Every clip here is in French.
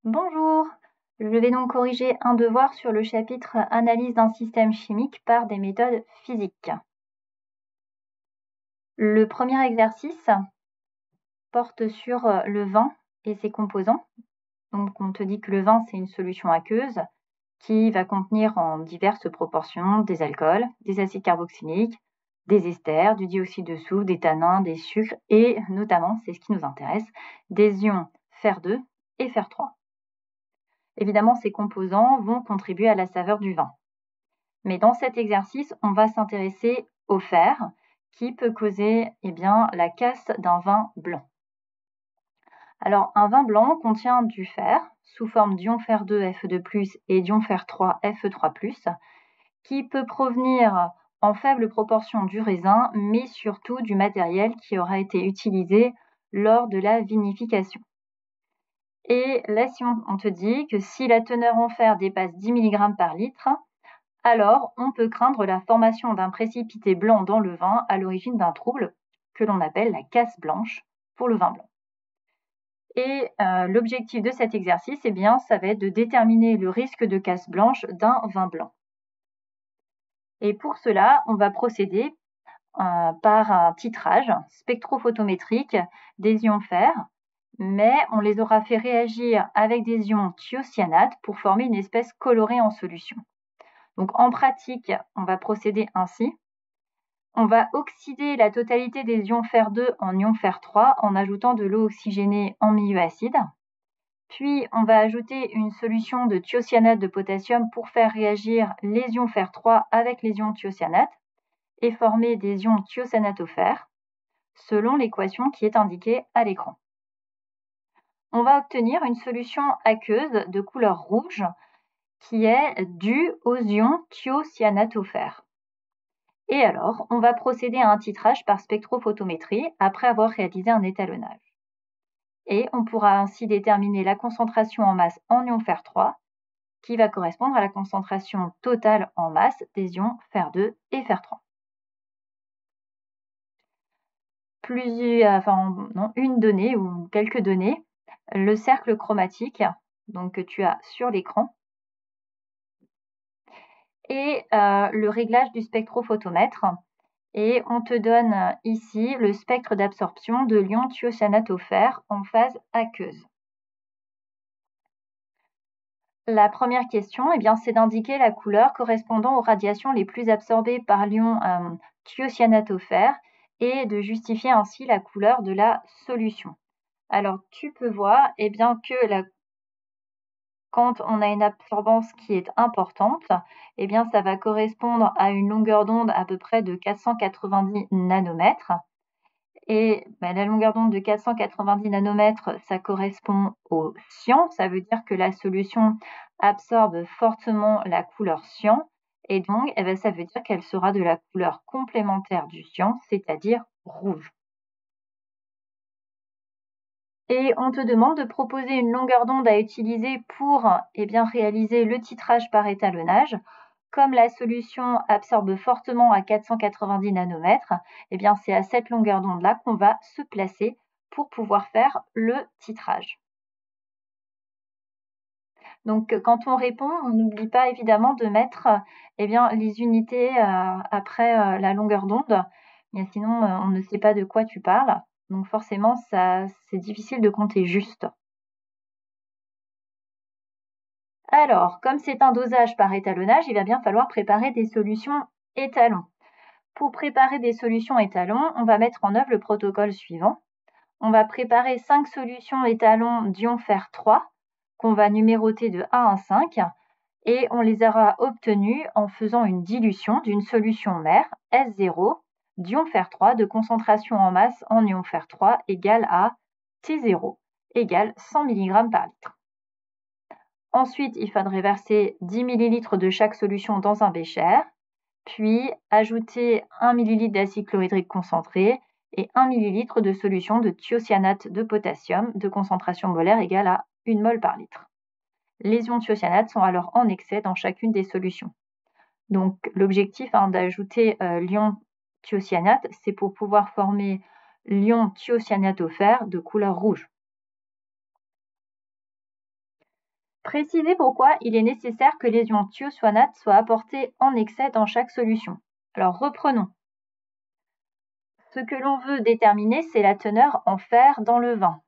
Bonjour, je vais donc corriger un devoir sur le chapitre Analyse d'un système chimique par des méthodes physiques. Le premier exercice porte sur le vin et ses composants. Donc on te dit que le vin c'est une solution aqueuse qui va contenir en diverses proportions des alcools, des acides carboxyliques, des esters, du dioxyde de soufre, des tanins, des sucres et notamment, c'est ce qui nous intéresse, des ions fer2 et fer3. Évidemment, ces composants vont contribuer à la saveur du vin. Mais dans cet exercice, on va s'intéresser au fer qui peut causer la casse d'un vin blanc. Alors, un vin blanc contient du fer sous forme d'ion fer2 Fe2+, et d'ion fer3 Fe3+, qui peut provenir en faible proportion du raisin, mais surtout du matériel qui aura été utilisé lors de la vinification. Et là, si on te dit que si la teneur en fer dépasse 10 mg par litre, alors on peut craindre la formation d'un précipité blanc dans le vin à l'origine d'un trouble que l'on appelle la casse blanche pour le vin blanc. Et l'objectif de cet exercice, ça va être de déterminer le risque de casse blanche d'un vin blanc. Et pour cela, on va procéder par un titrage spectrophotométrique des ions fer, mais on les aura fait réagir avec des ions thiocyanates pour former une espèce colorée en solution. Donc en pratique, on va procéder ainsi. On va oxyder la totalité des ions fer2 en ions fer3 en ajoutant de l'eau oxygénée en milieu acide. Puis, on va ajouter une solution de thiocyanate de potassium pour faire réagir les ions fer3 avec les ions thiocyanates et former des ions thiosanatofer, selon l'équation qui est indiquée à l'écran. On va obtenir une solution aqueuse de couleur rouge qui est due aux ions thiosanatofer. Et alors, on va procéder à un titrage par spectrophotométrie après avoir réalisé un étalonnage. Et on pourra ainsi déterminer la concentration en masse en ion fer3 qui va correspondre à la concentration totale en masse des ions fer2 et fer3. Une donnée ou quelques données, le cercle chromatique donc, que tu as sur l'écran et le réglage du spectrophotomètre. Et on te donne ici le spectre d'absorption de l'ion thiosanatofer en phase aqueuse. La première question, c'est d'indiquer la couleur correspondant aux radiations les plus absorbées par l'ion thiosanatofer et de justifier ainsi la couleur de la solution. Alors, tu peux voir que quand on a une absorbance qui est importante, ça va correspondre à une longueur d'onde à peu près de 490 nanomètres. Et la longueur d'onde de 490 nanomètres, ça correspond au cyan. Ça veut dire que la solution absorbe fortement la couleur cyan. Et donc, ça veut dire qu'elle sera de la couleur complémentaire du cyan, c'est-à-dire rouge. Et on te demande de proposer une longueur d'onde à utiliser pour réaliser le titrage par étalonnage. Comme la solution absorbe fortement à 490 nanomètres, c'est à cette longueur d'onde-là qu'on va se placer pour pouvoir faire le titrage. Donc, quand on répond, on n'oublie pas évidemment de mettre les unités après la longueur d'onde. Sinon, on ne sait pas de quoi tu parles. Donc, forcément, c'est difficile de compter juste. Alors, comme c'est un dosage par étalonnage, il va bien falloir préparer des solutions étalons. Pour préparer des solutions étalons, on va mettre en œuvre le protocole suivant. On va préparer 5 solutions étalons d'ion fer3 qu'on va numéroter de 1 à 5 et on les aura obtenues en faisant une dilution d'une solution mère S0 d'ion fer3 de concentration en masse en ion fer3 égale à T0 égale 100 mg par litre. Ensuite, il faudrait verser 10 ml de chaque solution dans un bécher, puis ajouter 1 ml d'acide chlorhydrique concentré et 1 ml de solution de thiocyanate de potassium de concentration molaire égale à 1 mol par litre. Les ions thiocyanates sont alors en excès dans chacune des solutions. Donc l'objectif d'ajouter l'ion thiocyanate, c'est pour pouvoir former l'ion thiosanatofer de couleur rouge. Précisez pourquoi il est nécessaire que les ions thiocyanate soient apportés en excès dans chaque solution. Alors reprenons. Ce que l'on veut déterminer, c'est la teneur en fer dans le vin.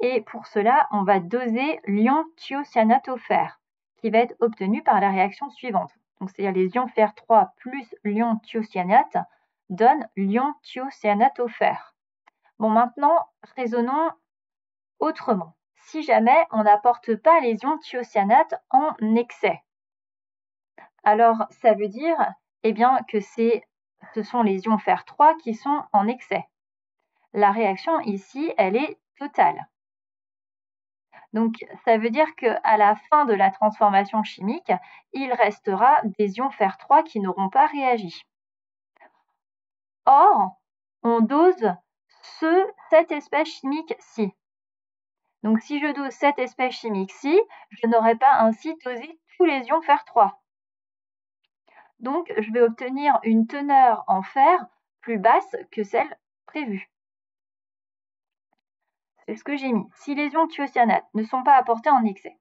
Et pour cela, on va doser l'ion thiocyanate au fer, qui va être obtenu par la réaction suivante. Donc, c'est-à-dire les ions fer 3 plus l'ion thiocyanate donnent l'ion thiocyanate au fer. Bon, maintenant, raisonnons autrement. Si jamais on n'apporte pas les ions thiocyanate en excès, alors ça veut dire que ce sont les ions fer 3 qui sont en excès. La réaction ici, elle est totale. Donc, ça veut dire qu'à la fin de la transformation chimique, il restera des ions fer 3 qui n'auront pas réagi. Or, on dose cette espèce chimique-ci. Donc, si je dose cette espèce chimique-ci, je n'aurai pas ainsi dosé tous les ions fer 3. Donc, je vais obtenir une teneur en fer plus basse que celle prévue. C'est ce que j'ai mis. Si les ions thiocyanate ne sont pas apportés en excès,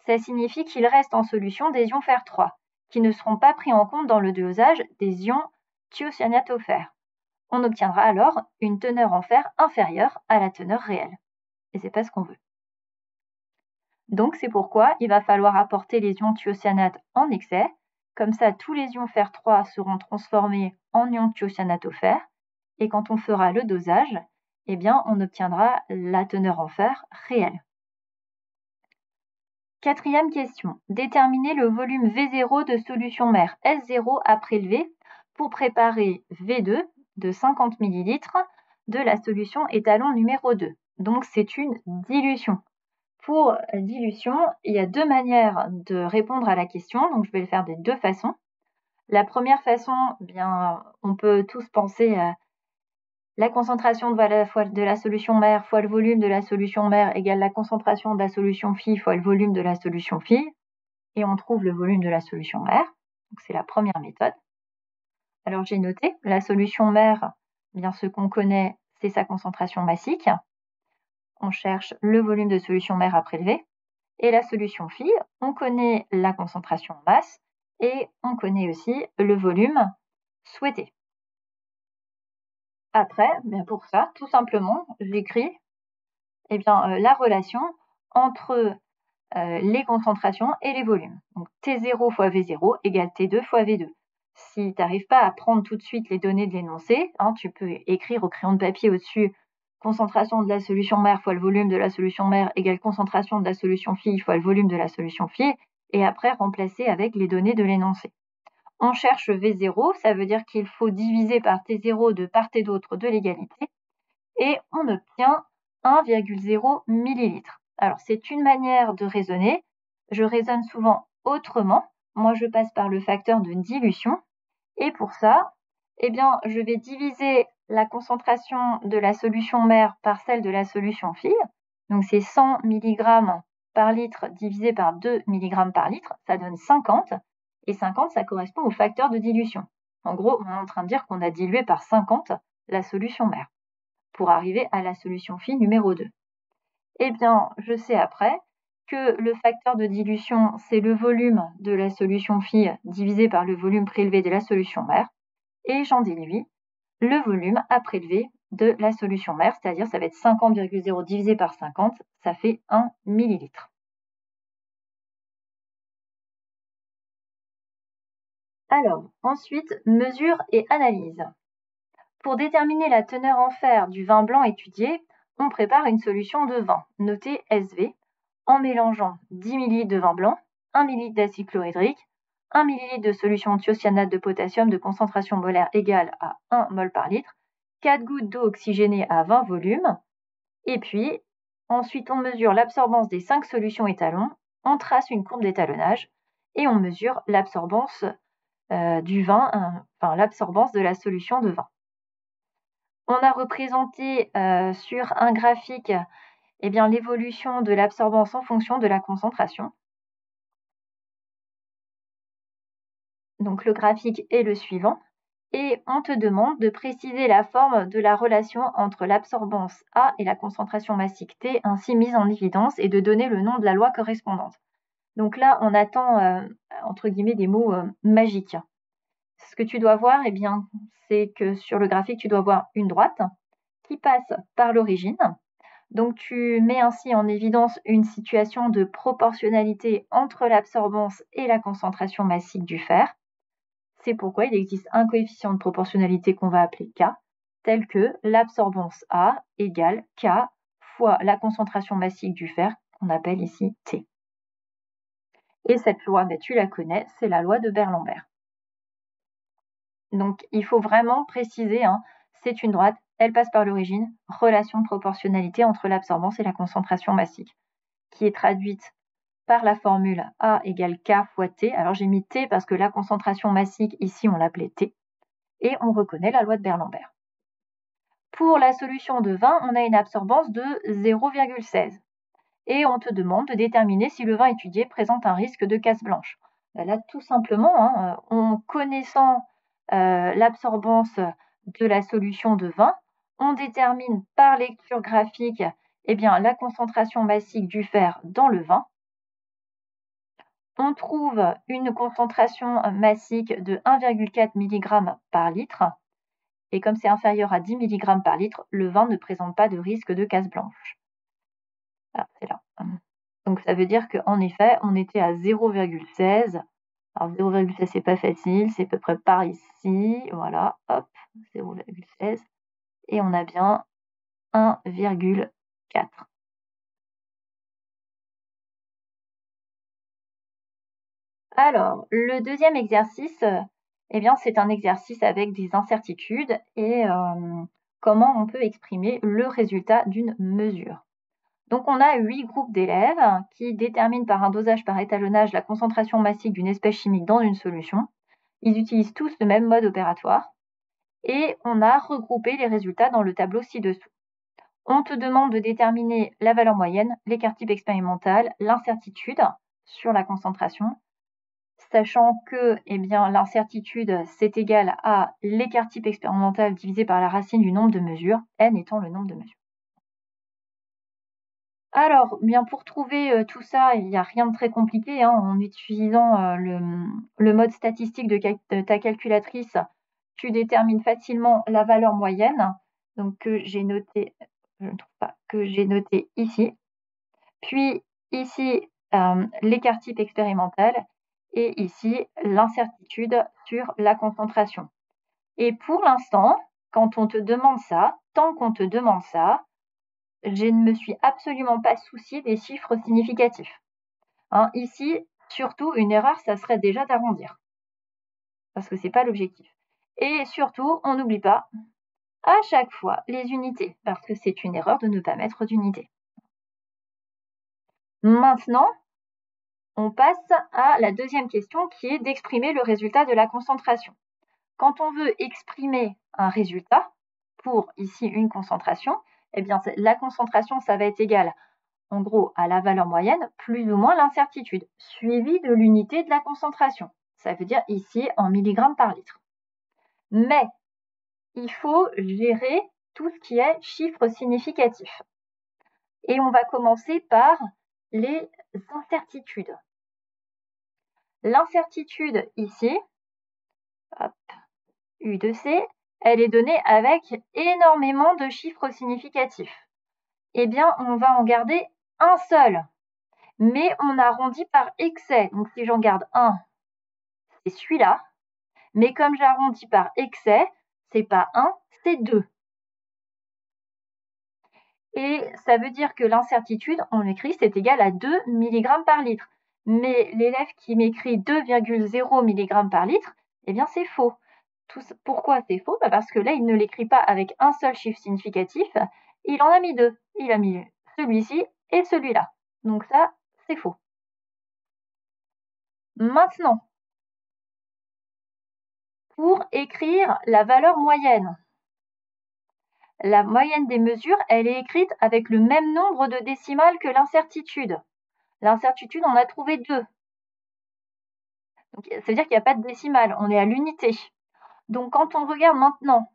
ça signifie qu'il reste en solution des ions fer 3, qui ne seront pas pris en compte dans le dosage des ions thiocyanate au fer. On obtiendra alors une teneur en fer inférieure à la teneur réelle. Et c'est pas ce qu'on veut. Donc c'est pourquoi il va falloir apporter les ions thiocyanate en excès. Comme ça, tous les ions fer 3 seront transformés en ions thiocyanate au fer. Et quand on fera le dosage, on obtiendra la teneur en fer réelle. Quatrième question. Déterminer le volume V0 de solution mère S0 à prélever pour préparer V2 de 50 ml de la solution étalon numéro 2. Donc, c'est une dilution. Pour dilution, il y a deux manières de répondre à la question. Donc, je vais le faire de deux façons. La première façon, on peut tous penser à la concentration de la solution mère fois le volume de la solution mère égale la concentration de la solution phi fois le volume de la solution phi. Et on trouve le volume de la solution mère. Donc, c'est la première méthode. Alors, j'ai noté la solution mère, ce qu'on connaît, c'est sa concentration massique. On cherche le volume de solution mère à prélever. Et la solution phi, on connaît la concentration en masse et on connaît aussi le volume souhaité. Après, pour ça, tout simplement, j'écris la relation entre les concentrations et les volumes. Donc T0 fois V0 égale T2 fois V2. Si tu n'arrives pas à prendre tout de suite les données de l'énoncé, tu peux écrire au crayon de papier au-dessus concentration de la solution mère fois le volume de la solution mère égale concentration de la solution phi fois le volume de la solution phi, et après remplacer avec les données de l'énoncé. On cherche V0, ça veut dire qu'il faut diviser par T0 de part et d'autre de l'égalité, et on obtient 1,0 ml. Alors, c'est une manière de raisonner. Je raisonne souvent autrement. Moi, je passe par le facteur de dilution. Et pour ça, je vais diviser la concentration de la solution mère par celle de la solution phi. Donc, c'est 100 mg par litre divisé par 2 mg par litre. Ça donne 50. Et 50, ça correspond au facteur de dilution. En gros, on est en train de dire qu'on a dilué par 50 la solution mère pour arriver à la solution phi numéro 2. Je sais après que le facteur de dilution, c'est le volume de la solution phi divisé par le volume prélevé de la solution mère, et j'en déduis le volume à prélever de la solution mère, c'est-à-dire ça va être 50,0 divisé par 50, ça fait 1 ml. Alors, ensuite, mesure et analyse. Pour déterminer la teneur en fer du vin blanc étudié, on prépare une solution de vin, notée SV, en mélangeant 10 ml de vin blanc, 1 ml d'acide chlorhydrique, 1 ml de solution thiocyanate de potassium de concentration molaire égale à 1 mol par litre, 4 gouttes d'eau oxygénée à 20 volumes, et puis ensuite on mesure l'absorbance des 5 solutions étalons, on trace une courbe d'étalonnage et on mesure l'absorbance du vin, l'absorbance de la solution de vin. On a représenté sur un graphique l'évolution de l'absorbance en fonction de la concentration. Donc le graphique est le suivant. Et on te demande de préciser la forme de la relation entre l'absorbance A et la concentration massique T, ainsi mise en évidence, et de donner le nom de la loi correspondante. Donc là, on attend, entre guillemets, des mots magiques. Ce que tu dois voir, eh bien, c'est que sur le graphique, tu dois voir une droite qui passe par l'origine. Donc tu mets ainsi en évidence une situation de proportionnalité entre l'absorbance et la concentration massique du fer. C'est pourquoi il existe un coefficient de proportionnalité qu'on va appeler K, tel que l'absorbance A égale K fois la concentration massique du fer, qu'on appelle ici T. Et cette loi, tu la connais, c'est la loi de Beer-Lambert. Donc il faut vraiment préciser, c'est une droite, elle passe par l'origine, relation de proportionnalité entre l'absorbance et la concentration massique, qui est traduite par la formule A égale K fois T. Alors j'ai mis T parce que la concentration massique, ici on l'appelait T, et on reconnaît la loi de Beer-Lambert. Pour la solution de vin, on a une absorbance de 0,16. Et on te demande de déterminer si le vin étudié présente un risque de casse blanche. Là, tout simplement, en connaissant l'absorbance de la solution de vin, on détermine par lecture graphique la concentration massique du fer dans le vin. On trouve une concentration massique de 1,4 mg par litre. Et comme c'est inférieur à 10 mg par litre, le vin ne présente pas de risque de casse blanche. Ah, c'est là. Donc ça veut dire qu'en effet, on était à 0,16. Alors 0,16, c'est pas facile, c'est à peu près par ici. Voilà, hop, 0,16. Et on a bien 1,4. Alors, le deuxième exercice, c'est un exercice avec des incertitudes et comment on peut exprimer le résultat d'une mesure. Donc on a 8 groupes d'élèves qui déterminent par un dosage par étalonnage la concentration massique d'une espèce chimique dans une solution. Ils utilisent tous le même mode opératoire et on a regroupé les résultats dans le tableau ci-dessous. On te demande de déterminer la valeur moyenne, l'écart type expérimental, l'incertitude sur la concentration, sachant que l'incertitude c'est égal à l'écart type expérimental divisé par la racine du nombre de mesures, n étant le nombre de mesures. Alors, pour trouver tout ça, il n'y a rien de très compliqué, en utilisant le mode statistique de ta calculatrice, tu détermines facilement la valeur moyenne, donc que j'ai noté, je ne trouve pas, que j'ai noté ici. Puis ici, l'écart type expérimental et ici, l'incertitude sur la concentration. Et pour l'instant, quand on te demande ça, tant qu'on te demande ça, je ne me suis absolument pas souciée des chiffres significatifs. Ici, surtout, une erreur, ça serait déjà d'arrondir. Parce que ce n'est pas l'objectif. Et surtout, on n'oublie pas à chaque fois les unités, parce que c'est une erreur de ne pas mettre d'unités. Maintenant, on passe à la deuxième question qui est d'exprimer le résultat de la concentration. Quand on veut exprimer un résultat pour ici une concentration, la concentration, ça va être égal en gros à la valeur moyenne plus ou moins l'incertitude, suivie de l'unité de la concentration. Ça veut dire ici en milligrammes par litre. Mais il faut gérer tout ce qui est chiffres significatifs. Et on va commencer par les incertitudes. L'incertitude ici, hop, U de C, elle est donnée avec énormément de chiffres significatifs. On va en garder un seul. Mais on arrondit par excès. Donc si j'en garde un, c'est celui-là. Mais comme j'arrondis par excès, c'est pas 1, c'est 2. Et ça veut dire que l'incertitude, on l'écrit, c'est égal à 2 mg par litre. Mais l'élève qui m'écrit 2,0 mg par litre, c'est faux. Pourquoi c'est faux ? Parce que là, il ne l'écrit pas avec un seul chiffre significatif, il en a mis 2. Il a mis celui-ci et celui-là. Donc ça, c'est faux. Maintenant, pour écrire la valeur moyenne, la moyenne des mesures, elle est écrite avec le même nombre de décimales que l'incertitude. L'incertitude, on a trouvé 2. Donc, ça veut dire qu'il n'y a pas de décimale, on est à l'unité. Donc, quand on regarde maintenant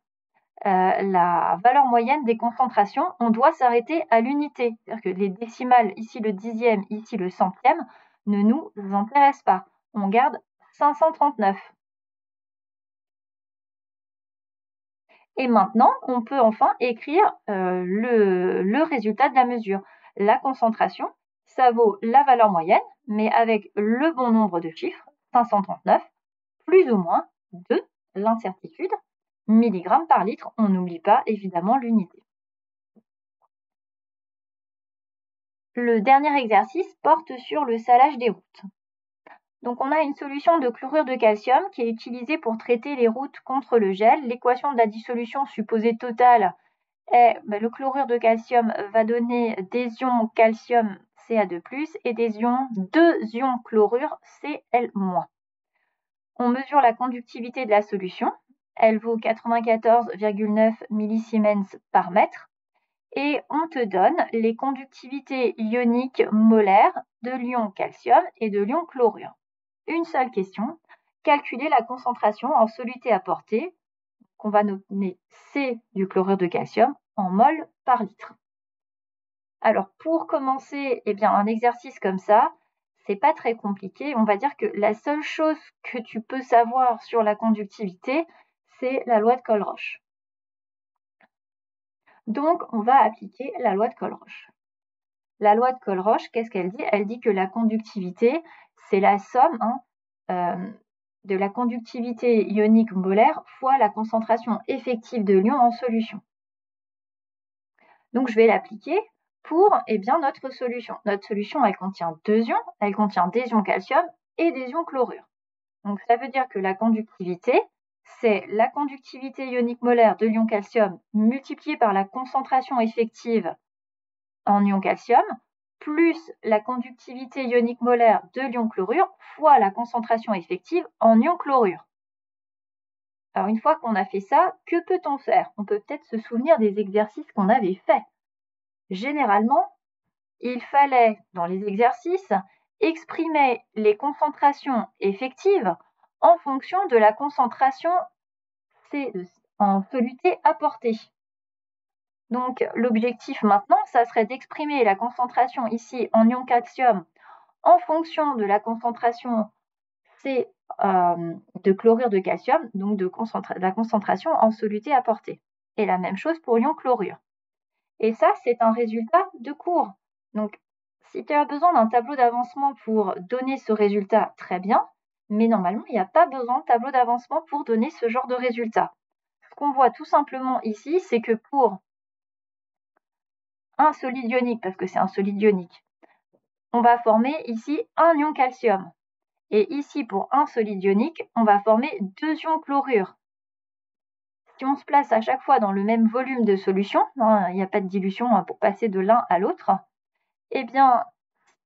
la valeur moyenne des concentrations, on doit s'arrêter à l'unité. C'est-à-dire que les décimales, ici le dixième, ici le centième, ne nous intéresse pas. On garde 539. Et maintenant, on peut enfin écrire le résultat de la mesure. La concentration, ça vaut la valeur moyenne, mais avec le bon nombre de chiffres, 539, plus ou moins de l'incertitude, milligrammes par litre. On n'oublie pas évidemment l'unité. Le dernier exercice porte sur le salage des routes. Donc on a une solution de chlorure de calcium qui est utilisée pour traiter les routes contre le gel. L'équation de la dissolution supposée totale est le chlorure de calcium va donner des ions calcium Ca2+, et des ions 2 ions chlorure Cl-. On mesure la conductivité de la solution. Elle vaut 94,9 millisiemens par mètre. Et on te donne les conductivités ioniques molaires de l'ion calcium et de l'ion chlorure. Une seule question, calculer la concentration en soluté apportée, qu'on va nommer C du chlorure de calcium, en mol par litre. Alors pour commencer, un exercice comme ça, c'est pas très compliqué. On va dire que la seule chose que tu peux savoir sur la conductivité, c'est la loi de Colroche. Donc on va appliquer la loi de Colroche. La loi de Colroche, qu'est-ce qu'elle dit? Elle dit que la conductivité, c'est la somme de la conductivité ionique molaire fois la concentration effective de l'ion en solution. Donc je vais l'appliquer pour notre solution. Notre solution, elle contient 2 ions, elle contient des ions calcium et des ions chlorure. Donc ça veut dire que la conductivité, c'est la conductivité ionique molaire de l'ion calcium multipliée par la concentration effective en ion calcium, plus la conductivité ionique molaire de l'ion chlorure, fois la concentration effective en ion chlorure. Alors une fois qu'on a fait ça, que peut-on faire? On peut peut-être se souvenir des exercices qu'on avait faits. Généralement, il fallait, dans les exercices, exprimer les concentrations effectives en fonction de la concentration en soluté apportée. Donc l'objectif maintenant, ça serait d'exprimer la concentration ici en ion calcium en fonction de la concentration C de chlorure de calcium, donc de la concentration en soluté apportée. Et la même chose pour l'ion chlorure. Et ça, c'est un résultat de cours. Donc, si tu as besoin d'un tableau d'avancement pour donner ce résultat, très bien, mais normalement, il n'y a pas besoin de tableau d'avancement pour donner ce genre de résultat. Ce qu'on voit tout simplement ici, c'est que pour un solide ionique, parce que c'est un solide ionique, on va former ici un ion calcium. Et ici, pour un solide ionique, on va former 2 ions chlorure. Si on se place à chaque fois dans le même volume de solution, il n'y a pas de dilution pour passer de l'un à l'autre,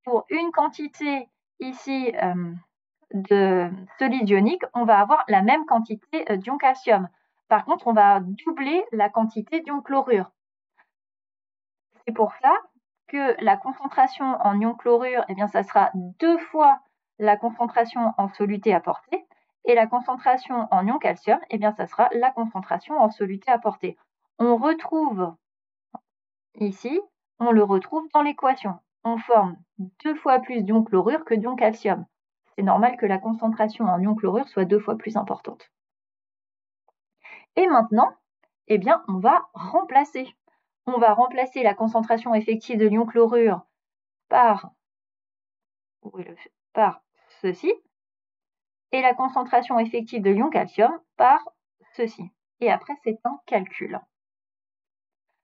pour une quantité ici de solide ionique, on va avoir la même quantité d'ion calcium. Par contre, on va doubler la quantité d'ion chlorure. C'est pour ça que la concentration en ion chlorure, ça sera 2 fois la concentration en soluté apportée, et la concentration en ion calcium, ça sera la concentration en soluté apportée. On retrouve ici, on le retrouve dans l'équation. On forme 2 fois plus d'ion chlorure que d'ion calcium. C'est normal que la concentration en ion chlorure soit 2 fois plus importante. Et maintenant, on va remplacer. On va remplacer la concentration effective de l'ion chlorure par ceci, et la concentration effective de l'ion calcium par ceci. Et après, c'est un calcul.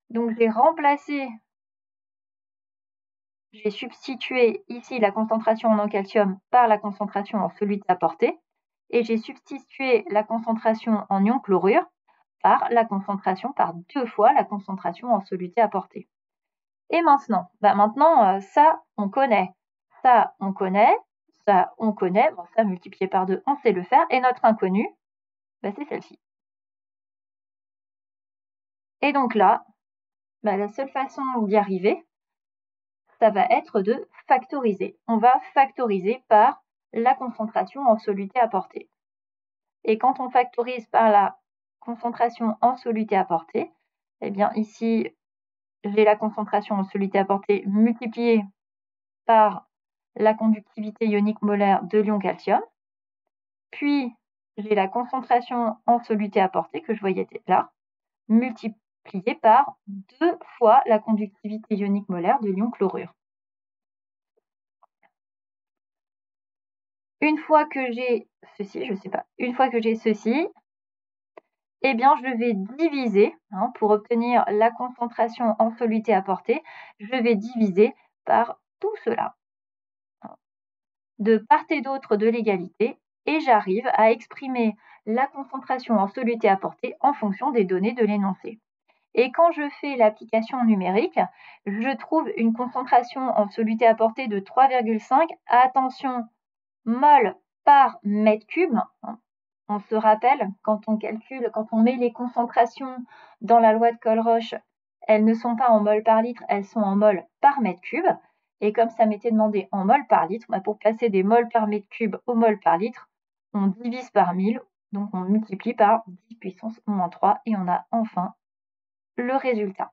Donc, j'ai substitué ici la concentration en ion calcium par la concentration en soluté apportée, et j'ai substitué la concentration en ion chlorure par 2 fois la concentration en soluté apportée. Et maintenant, ça, on connaît. Ça, on connaît. Ça, on connaît. Bon, ça, multiplié par 2, on sait le faire. Et notre inconnue, c'est celle-ci. Et donc là, la seule façon d'y arriver, ça va être de factoriser. On va factoriser par la concentration en soluté apportée. Et quand on factorise par la concentration en soluté apportée, ici, j'ai la concentration en soluté apportée multipliée par la conductivité ionique molaire de l'ion calcium, puis j'ai la concentration en soluté apportée que je voyais là, multipliée par 2 fois la conductivité ionique molaire de l'ion chlorure. Une fois que j'ai ceci, eh bien, je vais diviser, pour obtenir la concentration en soluté apportée, je vais diviser par tout cela, de part et d'autre de l'égalité, et j'arrive à exprimer la concentration en soluté apportée en fonction des données de l'énoncé. Et quand je fais l'application numérique, je trouve une concentration en soluté apportée de 3,5, attention, mol par mètre cube. On se rappelle, quand on met les concentrations dans la loi de Colroche, elles ne sont pas en mol par litre, elles sont en mol par mètre cube. Et comme ça m'était demandé en mol par litre, pour passer des mols par mètre cube au mol par litre, on divise par 1000, donc on multiplie par 10 puissance moins 3 et on a enfin le résultat.